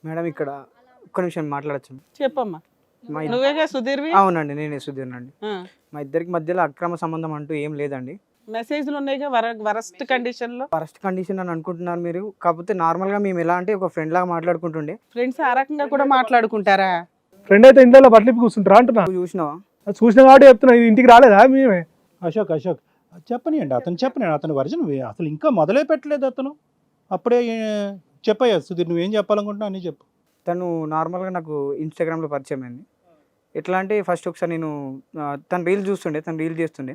Madam ఇక్కడ ఒక్క నిమిషం మాట్లాడచ్చు. చెప్పమ్మా. మా నువ్వేగా సుధీర్వి? అవునండి, నేనే సుధీర్నండి. మా ఇద్దరికి మధ్యలో అక్రమ సంబంధం అంటూ ఏం లేదండి. మెసేజ్లు ఉన్నాయిగా వరస్ట్ కండిషన్ లో. ఫస్ట్ కండిషన్ అని అనుకుంటున్నారు మీరు. కాకపోతే నార్మల్ గా మేము ఎలా అంటే ఒక ఫ్రెండ్ లాగా మాట్లాడుకుంటుండే. ఫ్రెండ్స్ ఆ రకంగా కూడా మాట్లాడుకుంటారా? ఫ్రెండ్ అయితే ఇంట్లో బట్టలు కూర్చుంటారా అంటున్నా. నువ్వు చూసినావా? చూసిన కాబట్టి చెప్తున్నా, ఇది ఇంటికి రాలేదా మేమే? అశోక్ చెప్పనియండి, అతని వర్జన్ అసలు ఇంకా మొదలే పెట్టలేదు అతను. అప్పుడే చెప్పయ్యా సుధీర్, నువ్వేం చెప్పాలనుకుంటున్నావు అని చెప్పు. తను నార్మల్గా నాకు ఇన్స్టాగ్రామ్లో పరిచయం అయింది. ఎట్లా అంటే ఫస్ట్ ఒకసారి నేను తను రీల్ చూస్తుండే, తను రీల్ చేస్తుండే.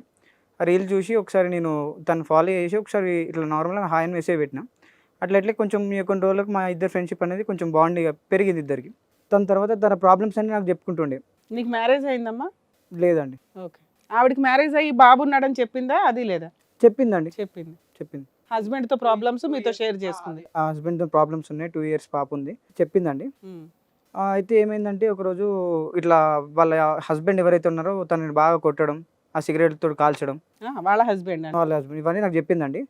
ఆ రీల్ చూసి ఒకసారి నేను తను ఫాలో చేసి ఒకసారి ఇట్లా నార్మల్గా హాయ్ అని మెసేజ్ పెట్టిన. అట్లా కొంచెం కొన్ని రోజులకు మా ఇద్దరు ఫ్రెండ్షిప్ అనేది కొంచెం బాండింగ్ పెరిగింది ఇద్దరికి. తన తర్వాత తన ప్రాబ్లమ్స్ అన్ని నాకు చెప్పుకుంటుండే. నీకు మ్యారేజ్ అయిందమ్మా? లేదండి. ఓకే. ఆవిడకి మ్యారేజ్ అయ్యి బాబు ఉన్నాడని చెప్పిందా? అది లేదా? చెప్పిందండి. చెప్పింది. హస్బెండ్ తో ప్రాబ్లమ్స్ మీతో షేర్ చేసుకుంది. ఆ హస్బెండ్తో ప్రాబ్లమ్స్ ఉన్నాయి, 2 years పాప ఉంది, చెప్పిందండి. అయితే ఏమైందంటే ఒకరోజు ఇట్లా వాళ్ళ హస్బెండ్ ఎవరైతే ఉన్నారో తనని బాగా కొట్టడం, ఆ సిగరెట్ తోటి కాల్చడం, వాళ్ళ హస్బెండ్ ఇవన్నీ నాకు చెప్పిందండి.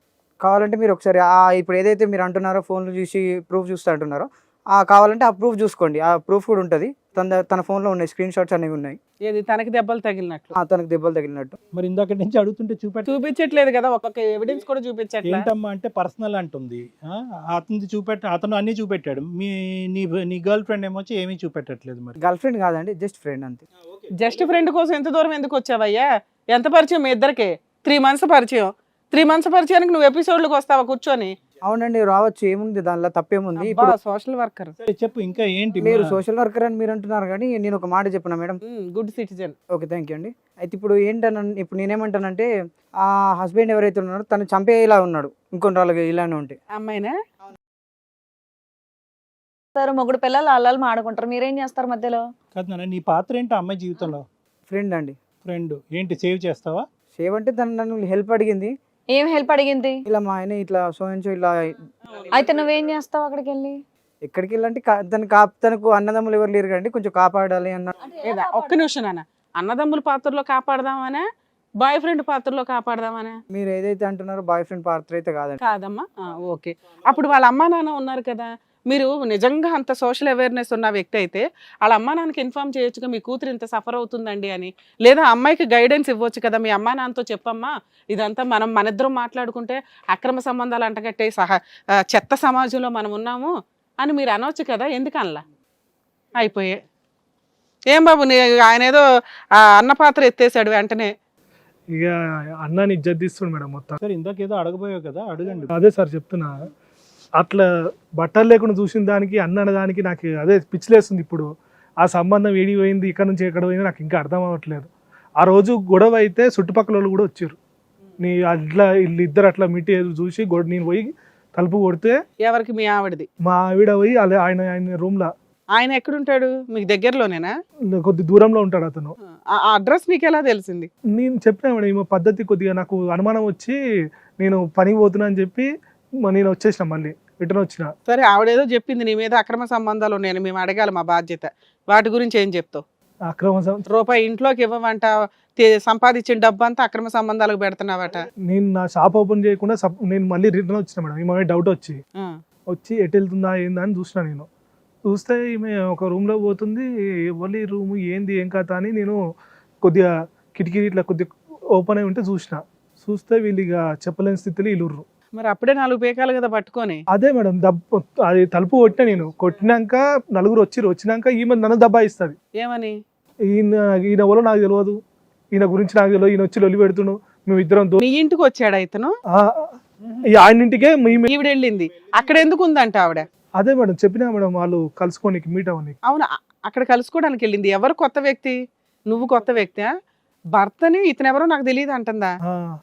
కావాలంటే మీరు ఒకసారి ఇప్పుడు ఏదైతే మీరు అంటున్నారో ఫోన్లు చూసి ప్రూఫ్ చూస్తూ అంటున్నారో, కావాలంటే ఆ ప్రూఫ్ చూసుకోండి. ఆ ప్రూఫ్ కూడా ఉంటుంది తన ఫోన్లో ఉన్నాయి, స్క్రీన్ షాట్స్ అనేవి ఉన్నాయి. ఏది తనకి దెబ్బలు తగిలినట్లు? తనకి దెబ్బలు తగిలినట్టు. మరి ఇందాక నుంచి అడుగుతుంటే చూపించట్లేదు కదా, ఒక్కొక్క ఎవిడెన్స్ కూడా చూపించట్లేదు. ఏంటమ్మా అంటే పర్సనల్ అంటుంది. అతను అన్ని చూపెట్టాడు. నీ గర్ల్ ఫ్రెండ్ ఏమొచ్చి ఏమీ చూపెట్టట్లేదు. మరి గర్ల్ ఫ్రెండ్ కాదండి, జస్ట్ ఫ్రెండ్ అంతే. జస్ట్ ఫ్రెండ్ కోసం ఎంత దూరం ఎందుకు వచ్చావయ్యా? ఎంత పరిచయం మీ ఇద్దరికి? 3 months పరిచయం. 3 months పరిచయానికి నువ్వు ఎపిసోడ్లకు వస్తావా కూర్చొని? అవునండి, రావచ్చు, ఏముంది దానిలో తప్పేముంది. సోషల్ వర్కర్ చెప్పు, ఇంకా ఏంటి? మీరు సోషల్ వర్కర్ అని మీరు అంటున్నారు, కానీ నేను ఒక మాట చెప్పిన madam. Good citizen. Okay, thank you అండి. అయితే ఇప్పుడు ఇప్పుడు నేనేమంటానంటే ఆ హస్బెండ్ ఎవరైతే ఉన్నారో తను చంపేలా ఉన్నాడు ఇంకొన్ని రోజులుగా ఇలానే ఉంటే. అమ్మాయినా సార్ మొగుడు పిల్లలు అల్లాలు మాడుకుంటారు, మీరేం చేస్తారు మధ్యలో? కాదు, నీ పాత్ర ఏంటి అమ్మాయి జీవితంలో? ఫ్రెండ్ అండి. ఫ్రెండ్ ఏంటి, సేవ్ చేస్తావా? సేవ్ అంటే తను నన్ను హెల్ప్ అడిగింది. ఏం హెల్ప్ అడిగింది? ఇలా మా ఆయన ఇట్లా సోయించు ఇలా. అయితే నువ్వేం చేస్తావు అక్కడికి వెళ్ళి? ఎక్కడికి వెళ్ళంటే తనకు అన్నదమ్ములు ఎవరు లేరు కండి, కొంచెం కాపాడాలి అన్న. ఒక్క నిమిషం నాన్న, అన్నదమ్ముల పాత్రలో కాపాడదామనే, బాయ్ ఫ్రెండ్ పాత్రలో కాపాడదామనే? మీరు ఏదైతే అంటున్నారో బాయ్ ఫ్రెండ్ పాత్ర అయితే కాదండి. కాదమ్మా. ఓకే. అప్పుడు వాళ్ళ అమ్మా నాన్న ఉన్నారు కదా, మీరు నిజంగా అంత సోషల్ అవేర్నెస్ ఉన్న వ్యక్తి అయితే వాళ్ళ అమ్మా నాన్నకి ఇన్ఫార్మ్ చేయొచ్చుగా, మీ కూతురు ఇంత సఫర్ అవుతుందండి అని. లేదా అమ్మాయికి గైడెన్స్ ఇవ్వచ్చు కదా, మీ అమ్మా నాన్నతో చెప్పమ్మా ఇదంతా మనిద్దరం మాట్లాడుకుంటే అక్రమ సంబంధాలు అంటగట్టే చెత్త సమాజంలో మనం ఉన్నాము అని మీరు అనవచ్చు కదా, ఎందుకనలా? అయిపోయే. ఏం బాబు, ఆయన ఏదో అన్న పాత్ర ఎత్తేసాడు వెంటనే. ఇక అన్నాని ఇజ్జత్ తీస్తుండు మేడం మొత్తం. సరే, ఇందాకేదో అడగబోయావు కదా, అడగండి. అదే సార్ చెప్తున్నా, అట్లా బట్టలు లేకుండా చూసిన దానికి అన్న దానికి నాకు అదే పిచ్చిలేస్తుంది. ఇప్పుడు ఆ సంబంధం ఏడిపోయింది, ఇక్కడ నుంచి ఎక్కడ పోయింది నాకు ఇంకా అర్థం అవ్వట్లేదు. ఆ రోజు గొడవ అయితే చుట్టుపక్కల వాళ్ళు కూడా వచ్చారు. వీళ్ళిద్దరు అట్లా మిట్టి చూసి నేను పోయి తలుపు కొడితే, ఎవరికి? మీ ఆవిడది? మా ఆవిడ పోయి ఆయన రూమ్ లా. ఆయన ఎక్కడుంటాడు? మీకు దగ్గరలోనేనా? కొద్ది దూరంలో ఉంటాడు అతను. ఆ అడ్రస్ మీకు ఎలా తెలిసింది? నేను చెప్పినా మేడం, ఈమె పద్ధతి కొద్దిగా నాకు అనుమానం వచ్చి నేను పనికి పోతున్నా అని చెప్పి నేను వచ్చేసిన, మళ్ళీ రిటర్న్ వచ్చిన. సరే, ఆవిడేదో చెప్పింది నీ మీద అక్రమ సంబంధాలు ఉన్నాయని, మేము అడగాలి, మా బాధ్యత. వాటి గురించి ఏం చెప్తావు? అక్రమ రూపాయి ఇంట్లోకి ఇవ్వమంట, సంపాదించిన డబ్బు అంతా అక్రమ సంబంధాలకు పెడుతున్నావట. నేను నా షాప్ ఓపెన్ చేయకుండా నేను మళ్ళీ రిటర్న్ వచ్చిన మేడం. ఈమె డౌట్ వచ్చి ఎటు వెళ్తుందా ఏందా అని చూసిన. నేను చూస్తే ఈమె ఒక రూమ్లో పోతుంది. ఎవరి రూము ఏంది ఏం కథ అని నేను కొద్దిగా కిటికీ ఇట్లా కొద్దిగా ఓపెన్ అయి ఉంటే చూస్తే వీళ్ళు ఇక చెప్పలేని స్థితిలో ఇల్లుర్రు. మరి అప్పుడే 4 పేకాలు కదా పట్టుకొని. అదే మేడం, అది తలుపు కొట్టినా. నేను కొట్టినాక నలుగురు వచ్చినాక ఈమె నన్ను దబ్బాయిస్తుంది. ఏమని? ఈయన ఎవరో నాకు తెలియదు, ఈయన గురించి నాకు తెలియదు, ఈయన వచ్చి లొల్లి పెడుతున్నాడు, మేము ఇద్దరం. నీ ఇంటికి వచ్చాడు ఇతను? ఆయన ఇంటికే ఈవిడ వెళ్ళింది. అక్కడ ఎందుకు ఉందంట ఆవిడ? అదే మేడం చెప్పినా మేడం, వాళ్ళు కలుసుకోనికి మీట్ అవ్వని. అవును, అక్కడ కలుసుకోవడానికి వెళ్ళింది. ఎవరు కొత్త వ్యక్తి? నువ్వు కొత్త వ్యక్తి? భర్తని ఇతను ఎవరో నాకు తెలియదు అంటుందా?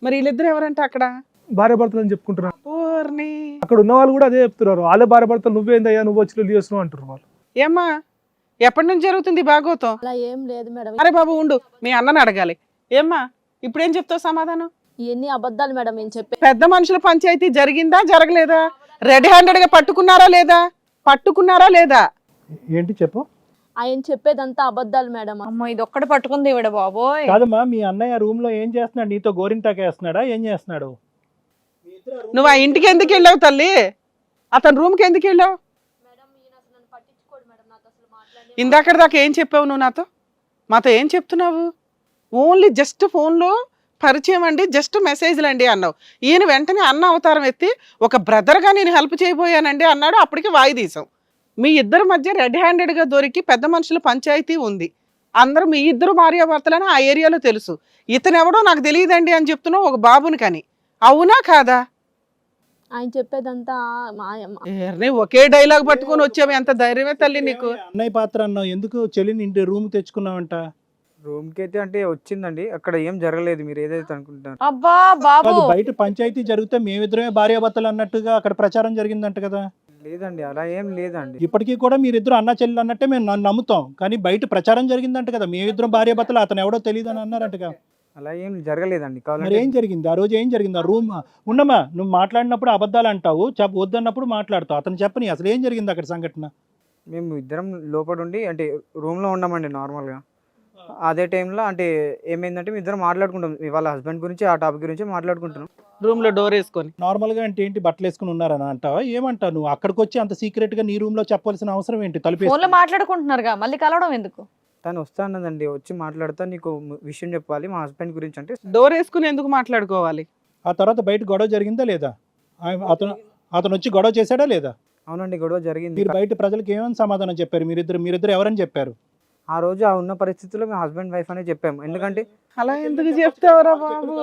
మరి వీళ్ళిద్దరు ఎవరంటే అక్కడ భార్య భర్తలు అని చెప్పుకుంటున్నారు. అక్కడ ఉన్న వాళ్ళు కూడా అదే చెప్తున్నారు, వాళ్ళే భార్య భర్తలు, నువ్వేందయ్యా నువ్వు వచ్చి లొల్లి చేస్తున్నావు అంటున్నారు వాళ్ళు. ఏమ్మా, ఎప్పటి నుంచి జరుగుతుంది భాగవతం? అలా ఏం లేదు మేడం. అరే బాబు ఉండు, మీ అన్నని అడగాలి. ఏమ్మా, ఇప్పుడేం చెప్తావు సమాధానం? ఇవన్నీ అబద్ధాలు మేడం నేను చెప్పే. పెద్ద మనుషుల పంచాయతీ జరిగిందా జరగలేదా? రెడ్ హ్యాండెడ్ గా పట్టుకున్నారా లేదా? ఏంటి చెప్పు. ఆయన చెప్పేదంతా అబద్ధాలు మేడం. అమ్మ, ఇది ఒక్కటి పట్టుకుంది ఇవిడ బాబోయ్. కాదమ్మా, మీ అన్నయ్య రూమ్ లో ఏం చేస్తున్నాడు? నీతో గోరింటాకేస్తున్నాడా? ఏం చేస్తున్నాడు? నువ్వు ఆ ఇంటికి ఎందుకు వెళ్ళావు తల్లి? అతని రూమ్ కి ఎందుకు వెళ్ళావు? ఇందాక దాకా ఏం చెప్పావు నువ్వు మాతో ఏం చెప్తున్నావు? ఓన్లీ జస్ట్ ఫోన్లో పరిచయం అండి, జస్ట్ మెసేజ్లు అండి అన్నావు. ఈయన వెంటనే అన్న అవతారం ఎత్తి ఒక బ్రదర్గా నేను హెల్ప్ చేయబోయానండి అన్నాడు. అప్పటికి వాయిదీసాం. మీ ఇద్దరి మధ్య రెడ్ హ్యాండెడ్గా దొరికి పెద్ద మనుషుల పంచాయతీ ఉంది. అందరూ మీ ఇద్దరు భార్యాభర్తలని ఆ ఏరియాలో తెలుసు. ఇతను ఎవడో నాకు తెలియదండి అని చెప్తున్నావు ఒక బాబుని కని. అవునా కాదా? ఆయన చెప్పేదంతా ఒకే డైలాగ్ పట్టుకొని వచ్చావు. ఎంత ధైర్యమే తల్లి నీకు. అన్నయ్య పాత్ర అన్నావు, ఎందుకు చెల్లిని ఇంటి రూమ్ తెచ్చుకున్నావంట? రూమ్కి అయితే అంటే వచ్చిందండి, అక్కడ ఏం జరగలేదు మీరు ఏదైతే అనుకుంటున్నారు. అబ్బా బాబు కాదు, బయట పంచాయతీ జరిగితే మేమిద్దరమే భార్యాభర్తలు అన్నట్టుగా అక్కడ ప్రచారం జరిగిందంట కదా? లేదండి, అలా ఏం లేదండి. ఇప్పటికీ కూడా మీరిద్దరు అన్న చెల్లెలు అన్నట్టే మేము నమ్ముతాం, కానీ బయట ప్రచారం జరిగిందంట కదా మేమిద్దరం భార్యాభర్తలు, అతను ఎవడో తెలియదు అని అన్నారంటగా. అలా ఏం జరగలేదండి. మరి కావాలంటే ఏం జరిగింది ఆ రోజు? ఏం జరిగింది ఆ రూమ్? ఉండమ్మా, నువ్వు మాట్లాడినప్పుడు అబద్ధాలు అంటావు, వద్దన్నప్పుడు మాట్లాడతావు. అతను చెప్పని అసలు ఏం జరిగింది అక్కడ సంఘటన? మేము ఇద్దరం లోపల ఉండి అంటే రూమ్లో ఉన్నామండి నార్మల్గా. అదే టైంలో అంటే ఏమైందంటే మేము ఇద్దరం మాట్లాడుకుంటాం, వాళ్ళ హస్బెండ్ గురించి ఆ టాపిక్ గురించి మాట్లాడుకుంటున్నాం. రూమ్ లో డోర్ వేసుకొని నార్మల్గా అంటే ఏంటి, బట్టలు వేసుకుని ఉన్నారని అంటావా? ఏమంటావు నువ్వు? అక్కడికి వచ్చి అంత సీక్రెట్ గా నీ రూమ్ లో చెప్పాల్సిన అవసరం ఏంటి? తలుపు ఫోన్ లో మాట్లాడుకుంటున్నారుగా, మళ్ళీ కలవడం ఎందుకు? తను వస్తానందండి, వచ్చి మాట్లాడతా నీకు విషయం చెప్పాలి మా హస్బెండ్ గురించి అంటే. డోర్ వేసుకుని ఎందుకు మాట్లాడుకోవాలి? ఆ తర్వాత బయట గొడవ జరిగిందా లేదా? అతను వచ్చి గొడవ చేశాడా లేదా? అవునండి, గొడవ జరిగింది. మీరు బయట ప్రజలకు ఏమని సమాధానం చెప్పారు? మీరిద్దరు ఎవరని చెప్పారు? ఆ రోజు ఆ ఉన్న పరిస్థితుల్లో మేము హస్బెండ్ వైఫ్ అనే చెప్పాము. ఎందుకంటే అలా ఎందుకు చెప్తావరా బాబు?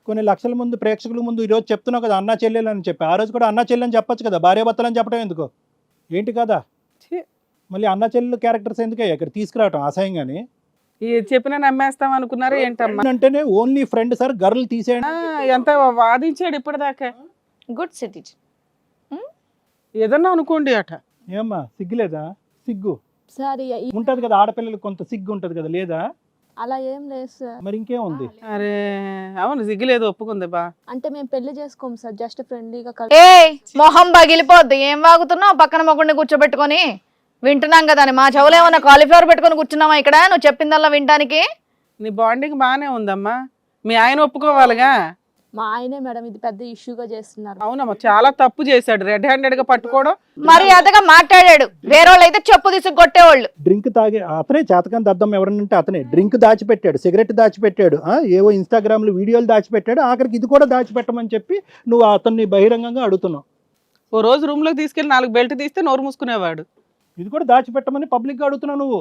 కొన్ని లక్షల ముందు ప్రేక్షకుల ముందు ఈ రోజు చెప్తున్నావు కదా అన్నా చెల్లెలు అని చెప్పి, ఆ రోజు కూడా అన్నా చెల్లెలు అని చెప్పొచ్చు కదా, భార్యాభర్తలు అని చెప్పడం ఎందుకు? ఏంటి కదా ఛీ. మళ్ళీ అన్నా చెల్లెలు క్యారెక్టర్స్ ఎందుకే ఇక్కడ తీసుకురావటం అసహ్యంగాని? ఈ చెప్పిన నమ్మేస్తాం అనుకున్నారా ఏంటమ్మా? అంటేనే ఓన్లీ ఫ్రెండ్ సార్, గర్ల్ తీసేయండి. ఎంత వాదించాడు ఇప్పటిదాకా. Good citizen. ఏదన్నా అనుకోండి అట. ఏమ్మా సిగ్గులేదా? సిగ్గు సార్ ఉంటది కదా, ఆడపిల్లలకు కొంత సిగ్గు ఉంటది కదా, లేదా? అలా ఏం లేదు సార్. మరి ఇంకేముంది? అరే అవును, సిగ్గులేదు, ఒప్పుకుంది బా. అంటే మేము పెళ్లి చేసుకోము సార్, జస్ట్ ఫ్రెండ్లీగా ఏ మొహం పగిలిపోద్ది, ఏం వాగుతున్నావు? పక్కన మొగుడిని కూర్చోబెట్టుకొని వింటున్నాం కదా అని. మా చెవులు ఏమన్నా కాలీఫ్లవర్ పెట్టుకొని కూర్చున్నావా ఇక్కడ నువ్వు చెప్పిందల్లా వినడానికి? నీ బాండింగ్ బాగానే ఉందమ్మా, మీ ఆయన ఒప్పుకోవాలిగా. మా ఆయనే మేడం ఇది పెద్ద ఇష్యూగా చేస్తున్నారు. అవునమ్మా, చాలా తప్పు చేశాడు, రెడ్ హ్యాండెడ్ గా పట్టుకోవడం. మరి అదగా మాట్లాడాడు, వేరేవాళ్ళు అయితే చెప్పు తీసుకు కొట్టేవాళ్ళు. డ్రింక్ తాగే అతనే చేతకాని దద్దం ఎవరనంటే అతనే డ్రింక్ దాచిపెట్టాడు, సిగరెట్ దాచిపెట్టాడు, ఏవో ఇన్స్టాగ్రామ్లో వీడియోలు దాచిపెట్టాడు, ఆఖరికి ఇది కూడా దాచిపెట్టమని చెప్పి నువ్వు అతన్ని బహిరంగంగా అడుగుతున్నావు. ఓ రోజు రూమ్ లోకి తీసుకెళ్లి 4 బెల్ట్ తీస్తే నోరు మూసుకునేవాడు. ఇది కూడా దాచిపెట్టమని పబ్లిక్గా అడుగుతున్నావు నువ్వు.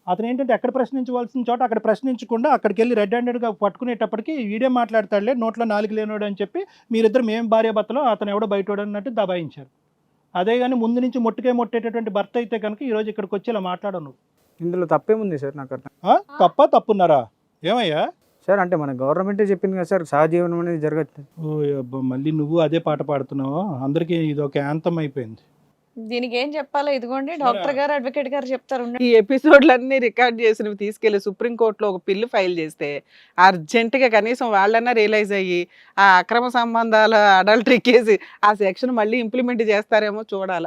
అతను ఏంటంటే ఎక్కడ ప్రశ్నించవలసిన చోట అక్కడ ప్రశ్నించకుండా అక్కడికి వెళ్ళి రెడ్ హ్యాండెడ్గా పట్టుకునేటప్పటికి వీడే మాట్లాడతాడులే, నోట్లో 4 లేనోడు అని చెప్పి మీరిద్దరు మేము భార్యాభర్తలో అతను ఎవడో బయటోడు అన్నట్టు దబాయించారు. అదే కానీ ముందు నుంచి మొట్టేటటువంటి భర్త అయితే కనుక ఈరోజు ఇక్కడికి వచ్చి ఇలా మాట్లాడవు నువ్వు. ఇందులో తప్పేముంది సార్? నాకు అర్థం. తప్పున్నారా? ఏమయ్యా సార్ అంటే మన గవర్నమెంటే చెప్పింది కదా సార్, సహజీవనం అనేది జరగచ్చు. ఓ అబ్బా, మళ్ళీ నువ్వు అదే పాట పాడుతున్నావు. అందరికీ ఇది ఒక యాంతం అయిపోయింది. దీనికి ఏం చెప్పాలో ఇదిగోండి డాక్టర్ గారు, అడ్వకేట్ గారు చెప్తారు. ఈ ఎపిసోడ్లన్నీ రికార్డ్ చేసినవి తీసుకెళ్లి సుప్రీంకోర్టులో ఒక పిల్లు ఫైల్ చేస్తే అర్జెంటుగా కనీసం వాళ్ళన్నా రియలైజ్ అయ్యి ఆ అక్రమ సంబంధాల అడల్టరీ కేసు ఆ సెక్షన్ మళ్ళీ ఇంప్లిమెంట్ చేస్తారేమో చూడాల.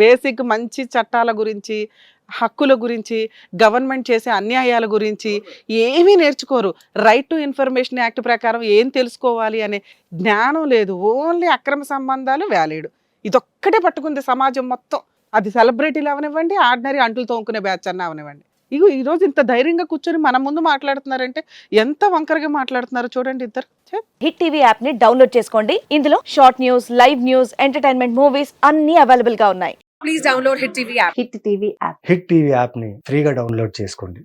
బేసిక్ మంచి చట్టాల గురించి, హక్కుల గురించి, గవర్నమెంట్ చేసే అన్యాయాల గురించి ఏమీ నేర్చుకోరు. రైట్ టు ఇన్ఫర్మేషన్ యాక్ట్ ప్రకారం ఏం తెలుసుకోవాలి అనే జ్ఞానం లేదు. ఓన్లీ అక్రమ సంబంధాలు వ్యాలిడ్, ఇదొక్కటే పట్టుకుంది సమాజం మొత్తం. అది సెలబ్రిటీలు అవనివ్వండి, ఆర్డినరీ అంటులు తోముకునే బ్యాచ్ అన్న అవనివ్వండి. ఇగో ఈరోజు ఇంత ధైర్యంగా కూర్చొని మన ముందు మాట్లాడుతున్నారంటే ఎంత వంకరగా మాట్లాడుతున్నారో చూడండి ఇద్దరు. హిట్ టీవీ యాప్ ని డౌన్లోడ్ చేసుకోండి. ఇందులో short news, live news, entertainment movies అన్ని అవైలబుల్ గా ఉన్నాయి. హిట్ టీవీ యాప్ ని ఫ్రీగా డౌన్లోడ్ చేసుకోండి.